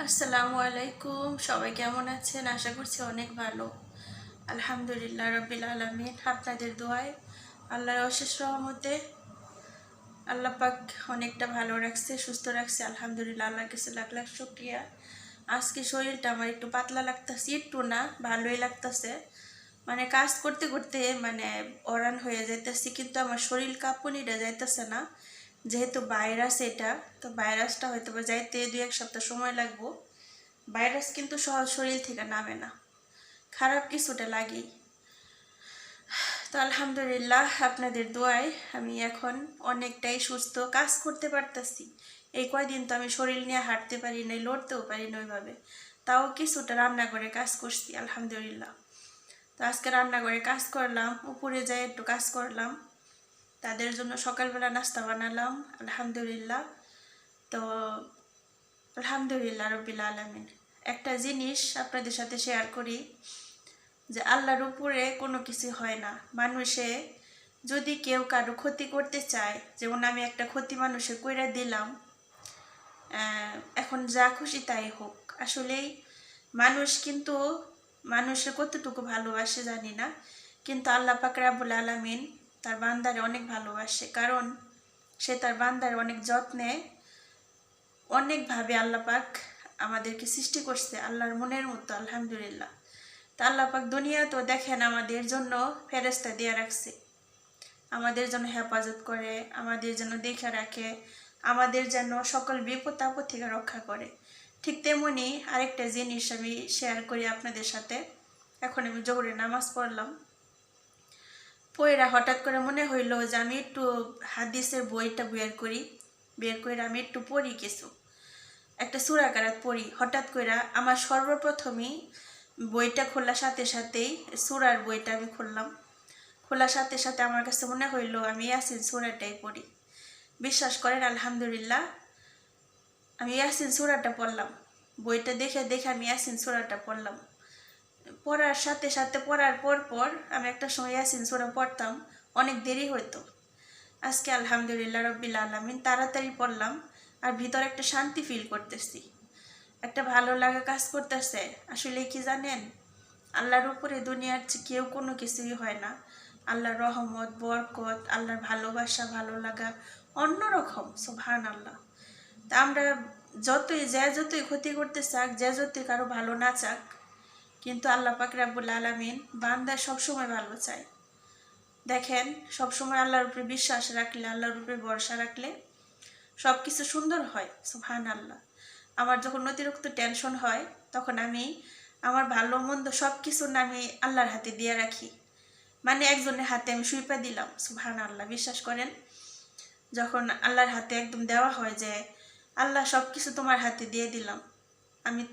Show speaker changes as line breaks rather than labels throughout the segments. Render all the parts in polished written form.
আসসালামু আলাইকুম। সবাই কেমন আছেন? আশা করছি অনেক ভালো। আলহামদুলিল্লাহ রাব্বিল আলামিন। আপনাদের দোয়ায় আল্লাহর অশেষ রহমতে আল্লাহ পাক অনেকটা ভালো রাখছে, সুস্থ রাখছে। আলহামদুলিল্লাহ, আল্লাহর কাছে লাখ লাখ শুকরিয়া। আজকে শরীরটা আমার একটু পাতলা লাগতেছে, একটু না ভালোই লাগতেছে। মানে কাজ করতে করতে অরান হয়ে যাইতেছি, কিন্তু আমার শরীর কাঁপুনিটা যাইতেছে না। যেহেতু ভাইরাস এটা, তো ভাইরাসটা হয়তো বা যাইতে 2-1 সপ্তাহ সময় লাগবো। ভাইরাস কিন্তু সহজ শরীর থেকে নামে না, খারাপ কিছুটা লাগেই। তো আলহামদুলিল্লাহ, আপনাদের দোয়ায় আমি এখন অনেকটাই সুস্থ, কাজ করতে পারতেছি। এই কয়দিন তো আমি শরীর নিয়ে হাঁটতে পারি নাই, লড়তেও পারি না ওইভাবে। তাও কিছুটা রান্না করে কাজ করছি আলহামদুলিল্লাহ। তো আজকে রান্না করে কাজ করলাম, উপরে যাই একটু কাজ করলাম, তাদের জন্য সকালবেলা নাস্তা বানালাম আলহামদুলিল্লাহ। তো আলহামদুলিল্লাহ রব্বিল আলামিন। একটা জিনিস আপনাদের সাথে শেয়ার করি, যে আল্লাহর উপরে কোনো কিছু হয় না। মানুষে যদি কেউ কারো ক্ষতি করতে চায়, যেমন আমি একটা ক্ষতি মানুষে কইরা দিলাম, এখন যা খুশি তাই হোক। আসলেই মানুষ কিন্তু মানুষের কতটুকু ভালোবাসে জানি না, কিন্তু আল্লাহ পাক রাব্বুল আলামিন তার বান্দারে অনেক ভালোবাসে, কারণ সে তার বান্দার অনেক যত্নে অনেকভাবে আল্লাহ পাক আমাদেরকে সৃষ্টি করছে আল্লাহর মনের মতো আলহামদুলিল্লাহ। তা আল্লাহ পাক দুনিয়া তো দেখেন আমাদের জন্য ফেরেশতা দিয়ে রাখছে, আমাদের জন্য হেফাজত করে, আমাদের জন্য দেখে রাখে, আমাদের যেন সকল বিপদ আপদ থেকে রক্ষা করে। ঠিক তেমনি আরেকটা জিনিস আমি শেয়ার করি আপনাদের সাথে। এখন আমি জোহরে নামাজ পড়লাম, পড়া হঠাৎ করে মনে হইলো যে আমি একটু হাদিসের বইটা বের করে আমি একটু পড়ি, কিছু একটা সূরা কারাত পড়ি। হঠাৎ করে আমার সর্বপ্রথমেই বইটা খোলার সাথে সাথেই সূরার বইটা আমি খোলার সাথে সাথে আমার কাছে মনে হইলো আমি ইয়াসিন সূরাটাই পড়ি। বিশ্বাস করেন আলহামদুলিল্লাহ, আমি ইয়াসিন সূরাটা পড়লাম। বইটা দেখে দেখে আমি ইয়াসিন সূরাটা পড়লাম। পড়ার সাথে সাথে পড়ার পর পর আমি একটা সময় ইয়াসিন সূরা পড়তাম, অনেক দেরি হইতো। আজকে আলহামদুলিল্লাহ রব্বিল আলামিন তাড়াতাড়ি পড়লাম, আর ভিতরে একটা শান্তি ফিল করতেছি, একটা ভালো লাগা কাজ করতেছে। আসলে কি জানেন, আল্লাহর উপরে দুনিয়ার চেয়ে কেউ কোনো কিছুই হয় না। আল্লাহর রহমত, বরকত, আল্লাহর ভালোবাসা, ভালো লাগা অন্যরকম, সুবহানাল্লাহ। তা আমরা যতই ক্ষতি করতে চাক, যতই কারো ভালো না চাক, কিন্তু আল্লাহ পাক রাব্বুল আলামিন বান্দা সবসময় ভালো চায়। দেখেন, সবসময় আল্লাহর উপরে বিশ্বাস রাখলে, আল্লাহর উপরে ভরসা রাখলে সব কিছু সুন্দর হয়, সুবহানাল্লাহ। আমার যখন অতিরিক্ত টেনশন হয়, তখন আমি আমার ভালো মন্দ সব কিছু না আমি আল্লাহর হাতে দিয়ে রাখি। একজনের হাতে আমি সুইপা দিলাম, সুবহানাল্লাহ। বিশ্বাস করেন, যখন আল্লাহর হাতে একদম দেওয়া হয় যে আল্লাহ সব কিছু তোমার হাতে দিয়ে দিলাম,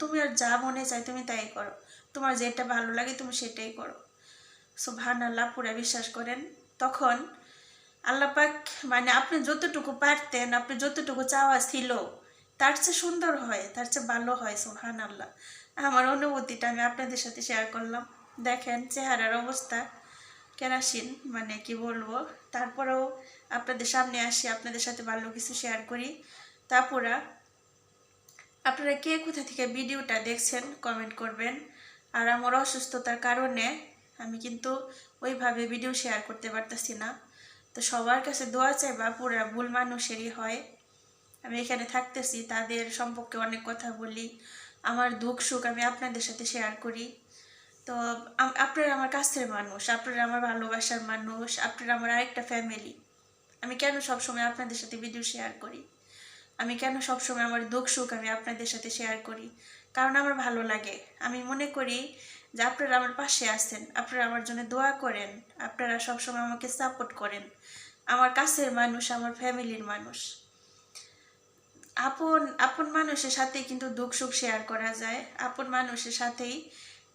তুমি আর যা মনে চাই তুমি তাই করো, তোমার যেটা ভালো লাগে তুমি সেটাই করো, সুবহানাল্লাহ। পুরা বিশ্বাস করেন, তখন আল্লাহ পাক আপনি যতটুকু পারতেন, আপনি যতটুকু চাওয়া ছিল, তার চেয়ে সুন্দর হয়, তার চেয়ে ভালো হয়, সুবহানাল্লাহ। আমার অনুভূতিটা আমি আপনাদের সাথে শেয়ার করলাম। দেখেন চেহারার অবস্থা কেরাসিন, কি বলবো। তারপরেও আপনাদের সামনে আসি, আপনাদের সাথে ভালো কিছু শেয়ার করি। তারপরে আপনারা কে কোথা থেকে ভিডিওটা দেখছেন কমেন্ট করবেন। আর আমার অসুস্থতার কারণে আমি কিন্তু ওইভাবে ভিডিও শেয়ার করতে পারতেছি না। তো সবার কাছে দোয়া চাইবা, পুরা ভুল মানুষেরই হয়। আমি এখানে থাকতেছি, তাদের সম্পর্কে অনেক কথা বলি, আমার দুঃখ সুখ আমি আপনাদের সাথে শেয়ার করি। তো আপনারা আমার কাছের মানুষ, আপনারা আমার ভালোবাসার মানুষ, আপনারা আমার আরেকটা ফ্যামিলি। আমি কেন সবসময় আপনাদের সাথে ভিডিও শেয়ার করি, আমি কেন সবসময় আমার দুঃখ সুখ আমি আপনাদের সাথে শেয়ার করি, কারণ আমার ভালো লাগে। আমি মনে করি যে আপনারা আমার পাশে আছেন, আপনারা আমার জন্য দোয়া করেন, আপনারা সবসময় আমাকে সাপোর্ট করেন। আমার কাছের মানুষ, আমার ফ্যামিলির মানুষ। আপন আপন মানুষের সাথে কিন্তু দুঃখ সুখ শেয়ার করা যায়, আপন মানুষের সাথেই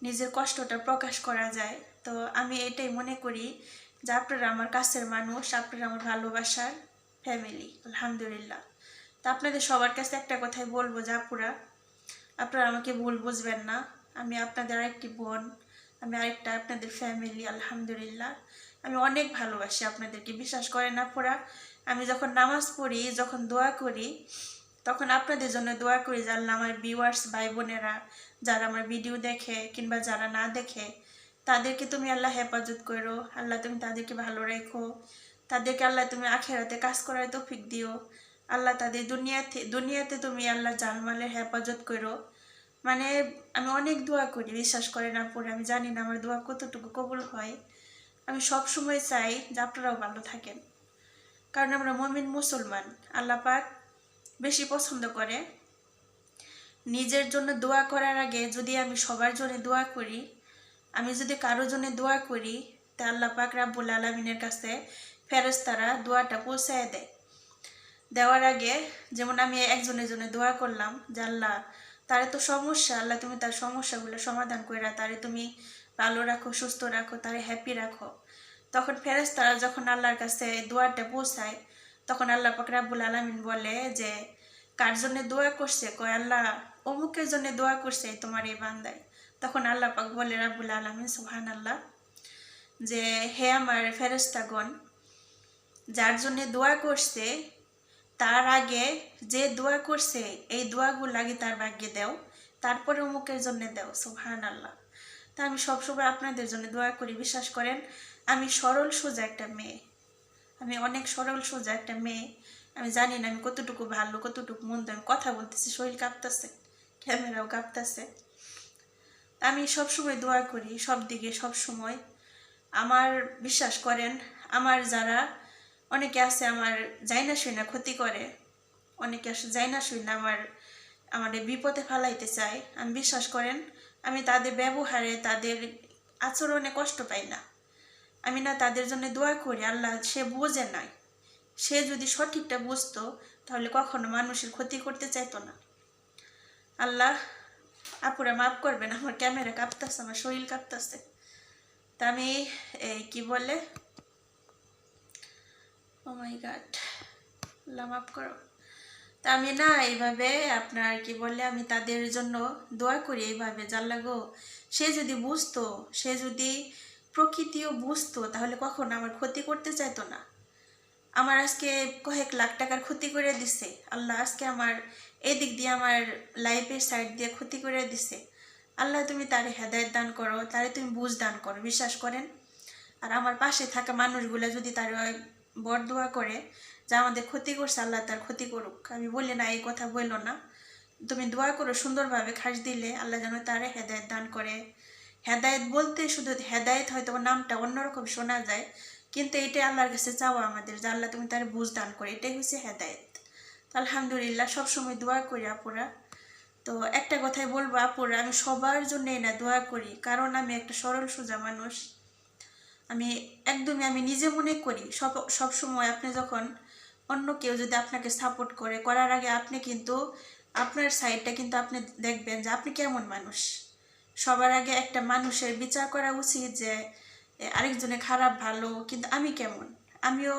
নিজের কষ্টটা প্রকাশ করা যায়। তো আমি এটাই মনে করি যে আপনারা আমার কাছের মানুষ, আপনারা আমার ভালোবাসার ফ্যামিলি, আলহামদুলিল্লাহ। তা আপনাদের সবার কাছে একটা কথাই বলবো যে আপুরা, আপনারা আমাকে ভুল বুঝবেন না। আমি আপনাদের আরেকটি বোন, আমি আরেকটা আপনাদের ফ্যামিলি, আলহামদুলিল্লাহ। আমি অনেক ভালোবাসি আপনাদেরকে, বিশ্বাস করেন আপুরা। আমি যখন নামাজ পড়ি, যখন দোয়া করি, তখন আপনাদের জন্য দোয়া করি যে আল্লাহ আমার ভিউয়ার্স ভাই বোনেরা যারা আমার ভিডিও দেখে কিংবা যারা না দেখে তাদেরকে তুমি আল্লাহ হেফাজত করো, আল্লাহ তুমি তাদেরকে ভালো রেখো, তাদেরকে আল্লাহ তুমি আখিরাতে কাজ করার তৌফিক দিও, আল্লাহ তাদের দুনিয়াতে তুমি আল্লাহ জানমালের হেফাজত করো। মানে আমি অনেক দোয়া করি, বিশ্বাস করে না পড়ে, আমি জানি না আমার দোয়া কতটুকু কবুল হয়। আমি সব সময় চাই যে আপনারাও ভালো থাকেন, কারণ আমরা মুমিন মুসলমান। আল্লাহ পাক বেশি পছন্দ করে নিজের জন্য দোয়া করার আগে যদি আমি সবার জন্য দোয়া করি, আমি যদি কারো জন্য দোয়া করি, তা আল্লাহ পাক রাব্বুল আলামিনের কাছে ফেরেশতারা দোয়াটা পৌঁছায় দেয়। দেওয়ার আগে যেমন আমি একজনের জন্য দোয়া করলাম যে আল্লাহ তারে তো সমস্যা, আল্লাহ তুমি তার সমস্যাগুলো সমাধান কইরা তারে তুমি ভালো রাখো, সুস্থ রাখো, তারে হ্যাপি রাখো। তখন ফেরেশতারা যখন আল্লাহর কাছে দোয়াটা পৌঁছায়, তখন আল্লাহ পাক রাব্বুল আলামিন বলে যে কার জন্য দোয়া করছে, কয় আল্লাহ অমুকের জন্য দোয়া করছে তোমার এই বান্দায়। তখন আল্লাহ পাক বলে রাব্বুল আলামিন সুবহানাল্লাহ যে হে আমার ফেরেশতাগণ, যার জন্য দোয়া করছে তার আগে যে দোয়া করছে এই দোয়াগুলো আগে তার ভাগ্যে দাও, তারপরে অমুকের জন্য দাও। সুবহানাল্লাহ। তা আমি সবসময় আপনাদের জন্য দোয়া করি, বিশ্বাস করেন আমি সরল সোজা একটা মেয়ে, আমি অনেক সরল সোজা একটা মেয়ে। আমি জানি না আমি কতটুকু ভালো কতটুকু মন্দ, আমি কথা বলতেছি শরীর কাঁপতেছে, ক্যামেরাও কাঁপতেছে। আমি সবসময় দোয়া করি সব দিকে সব সময়। আমার বিশ্বাস করেন আমার যারা অনেকে আছে আমার যাই না শুই না ক্ষতি করে, অনেকে আসে যাই না শুই না আমাদের বিপদে ফেলাইতে চায়। আমি বিশ্বাস করেন আমি তাদের ব্যবহারে তাদের আচরণে কষ্ট পাই না। আমি না তাদের জন্য দোয়া করি, আল্লাহ সে বোঝে নাই, সে যদি সঠিকটা বুঝতো তাহলে কখনো মানুষের ক্ষতি করতে চাইতো না। আল্লাহ আপুরা মাফ করবেন, আমার ক্যামেরা কাঁপতেছে, আমার শরীর কাঁপতেছে। তা আমি এই কি বলে, ও মাই গড, আল্লাহ মাফ করো। তা আমি না এইভাবে আপনার কি বলে আমি তাদের জন্য দোয়া করি এইভাবে, জাল্লা গো সে যদি বুঝতো, সে যদি প্রকৃতিও বুঝতো তাহলে কখনো আমার ক্ষতি করতে চাইতো না। আমার আজকে কয়েক লাখ টাকার ক্ষতি করে দিছে আল্লাহ, আজকে আমার এদিক দিয়ে আমার লাইফের সাইড দিয়ে ক্ষতি করে দিছে। আল্লাহ তুমি তারে হেদায়েত দান করো, তারে তুমি বুঝ দান করো, বিশ্বাস করেন। আর আমার পাশে থাকা মানুষগুলো যদি তার বরদোয়া করে যা আমাদের ক্ষতি করছে আল্লাহ তার ক্ষতি করুক, আমি বলি না এই কথা বললো না, তুমি দোয়া করো সুন্দরভাবে খাস দিলে আল্লাহ যেন তারে হেদায়েত দান করে। হেদায়েত বলতে শুধু হেদায়েত হয়তো নামটা অন্যরকম শোনা যায়, কিন্তু এটাই আল্লাহর কাছে চাওয়া আমাদের যে আল্লাহ তুমি তার বুঝ দান করে, এটাই হচ্ছে হেদায়েত। আলহামদুলিল্লাহ সবসময় দোয়া করি আপুরা। তো একটা কথাই বলবো আপুরা, আমি সবার জন্যই না দোয়া করি, কারণ আমি একটা সরল সোজা মানুষ। আমি একদমই আমি নিজে মনে করি সব সময় আপনি যখন অন্য কেউ যদি আপনাকে সাপোর্ট করে করার আগে আপনি কিন্তু আপনার সাইডটা কিন্তু আপনি দেখবেন যে আপনি কেমন মানুষ। সবার আগে একটা মানুষের বিচার করা উচিত যে আরেকজনে খারাপ ভালো কিন্তু আমি কেমন, আমিও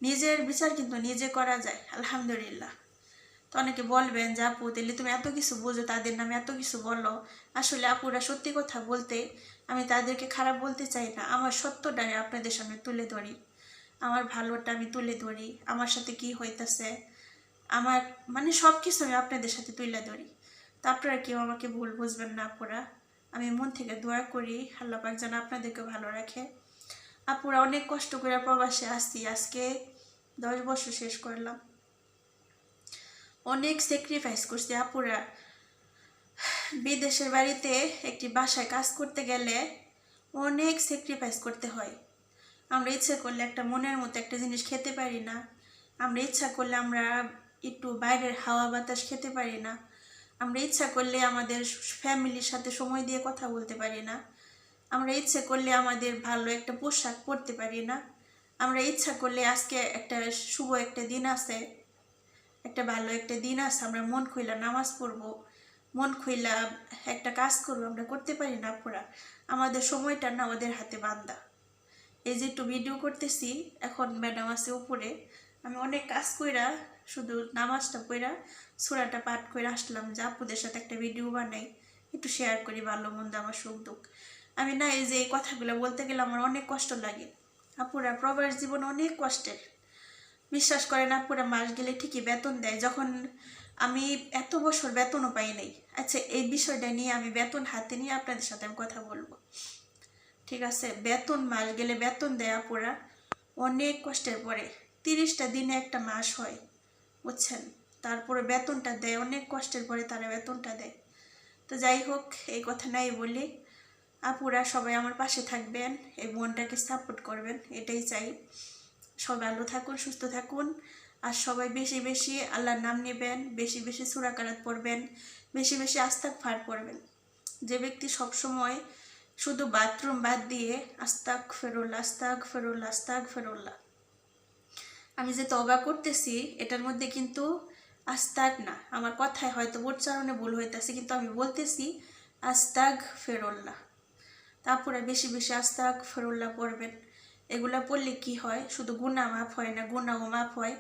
নিজের বিচার কিন্তু নিজে করা যায় আলহামদুলিল্লাহ। তো অনেকে বলবেন যে আপু তাহলে তুমি এত কিছু বোঝো তাদের নামে এত কিছু বলো, আসলে আপুরা সত্যি কথা বলতে আমি তাদেরকে খারাপ বলতে চাই না, আমার সত্যটা আমি আপনাদের সামনে তুলে ধরি, আমার ভালোটা আমি তুলে ধরি, আমার সাথে কি হইতেছে আমার মানে সব কিছু আমি আপনাদের সাথে তুলে ধরি। তো আপনারা কেউ আমাকে ভুল বুঝবেন না আপুরা, আমি মন থেকে দোয়া করি আল্লাহ পাক যেন আপনাদেরকে ভালো রাখে। আপুরা অনেক কষ্ট করে প্রবাসে আসছি, আজকে 10 বছর শেষ করলাম, অনেক স্যাক্রিফাইস করছি আপুরা। বিদেশের বাড়িতে একটি বাসায় কাজ করতে গেলে অনেক স্যাক্রিফাইস করতে হয়। আমরা ইচ্ছা করলে একটা মনের মতো একটা জিনিস খেতে পারি না, আমরা ইচ্ছা করলে আমরা একটু বাইরের হাওয়া বাতাস খেতে পারি না, আমরা ইচ্ছা করলে আমাদের ফ্যামিলির সাথে সময় দিয়ে কথা বলতে পারি না, আমরা ইচ্ছা করলে আমাদের ভালো একটা পোশাক পরতে পারি না, আমরা ইচ্ছা করলে আজকে একটা শুভ একটা দিন আছে, একটা ভালো একটা দিন আছে, আমরা মন খুইলা নামাজ পড়বো, মন খুইলা একটা কাজ করবো, আমরা করতে পারি না পুরা। আমাদের সময়টা না ওদের হাতে বান্ধা। এই যে একটু ভিডিও করতেছি এখন ম্যাডাম আছে উপরে, আমি অনেক কাজ কইরা শুধু নামাজটা পড়া সূরাটা পাঠ করে আসলাম যে আপুদের সাথে একটা ভিডিও বানাই, একটু শেয়ার করি ভালো মন্দ আমার সুখ দুঃখ। আমি না এই যে এই কথাগুলো বলতে গেলে আমার অনেক কষ্ট লাগে আপুরা, প্রবাস জীবন অনেক কষ্টের। বিশ্বাস করেন আপুরা মাস গেলে ঠিকই বেতন দেয়, যখন আমি এত বছর বেতনও পাই নাই। আচ্ছা, এই বিষয়টা নিয়ে আমি বেতন হাতে নিয়ে আপনাদের সাথে আমি কথা বলবো, ঠিক আছে? বেতন মাস গেলে বেতন দেয় আপুরা অনেক কষ্টের পরে। 30টা দিনে একটা মাস হয়, বুঝছেন? তারপরে বেতনটা দেয় অনেক কষ্টের পরে, তারা বেতনটা দেয়। তো যাই হোক, এই কথা নাই বলি, আপুরা সবাই আমার পাশে থাকবেন, এই বোনটাকে সাপোর্ট করবেন, এটাই চাই। সবাই ভালো থাকুন, সুস্থ থাকুন, আর সবাই বেশি বেশি আল্লাহর নাম নেবেন, বেশি বেশি সূরা কারাত পড়বেন, বেশি বেশি আস্তাগফার পড়বেন। যে ব্যক্তি সবসময় শুধু বাথরুম বাদ দিয়ে আস্তাগফিরুল্লাহ আস্তাগফিরুল্লাহ আস্তাগফিরুল্লাহ, আমি যে তওবা করতেছি এটার মধ্যে কিন্তু আস্তাগ না, আমার কথায় হয়তো উচ্চারণে ভুল হইতেছে, কিন্তু আমি বলতেছি আস্তাগফিরুল্লাহ। তারপরে বেশি বেশি আস্তাগফিরুল্লাহ পড়বেন। এগুলা পড়লে কি হয়, শুধু গুনাহ মাফ হয় না, গুনাহও মাফ হয়,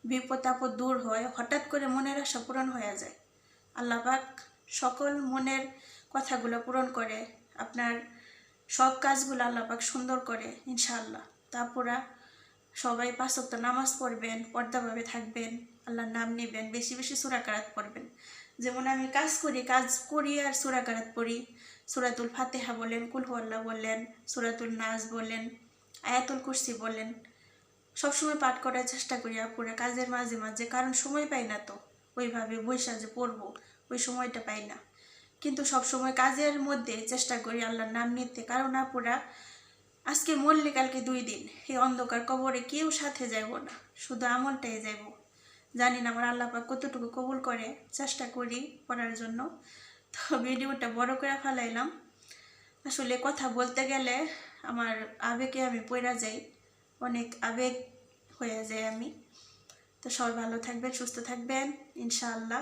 বিপদ আপদ দূর হয়, হঠাৎ করে মনের আশা পূরণ হয়ে যায়। আল্লাহ পাক সকল মনের কথাগুলো পূরণ করে, আপনার সব কাজগুলো আল্লাহ পাক সুন্দর করে ইনশাআল্লাহ। তারপরে সবাই 5 ওয়াক্ত নামাজ পড়বেন, পর্দাভাবে থাকবেন, আল্লাহর নাম নেবেন, বেশি বেশি সূরা কারাত পড়বেন। যেমন আমি কাজ করি আর সূরা কারাত পড়ি। সূরাতুল ফাতিহা বলেন, কুল হুয়াল্লাহ বললেন, সূরাতুল নাস বলেন, আয়াতুল কুরসি বলেন, সবসময় পাঠ করার চেষ্টা করি আপুরা কাজের মাঝে মাঝে, কারণ সময় পাই না তো ওইভাবে বৈশা যে পড়বো, ওই সময়টা পাই না। কিন্তু সবসময় কাজের মধ্যে চেষ্টা করি আল্লাহর নাম নিতে, কারণ আপুরা আজকে মরলে কালকে 2 দিন, এই অন্ধকার কবরে কেউ সাথে যাইব না, শুধু আমলটাই যাইব। জানি না আমার আল্লাহ পাক কতটুকু কবুল করে, চেষ্টা করি করার জন্য। তো ভিডিওটা বড় করে ফেলাইলাম, আসলে কথা বলতে গেলে আমার আবেগে আমি পড়া যাই, অনেক আবেগ হয়ে যায় আমি। তো সবাই ভালো থাকবেন, সুস্থ থাকবেন ইনশাআল্লাহ।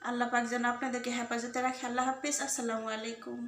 আল্লাহ পাক যেন আপনাদেরকে হেফাজতে রাখে। আল্লাহ হাফিজ, আসসালামু আলাইকুম।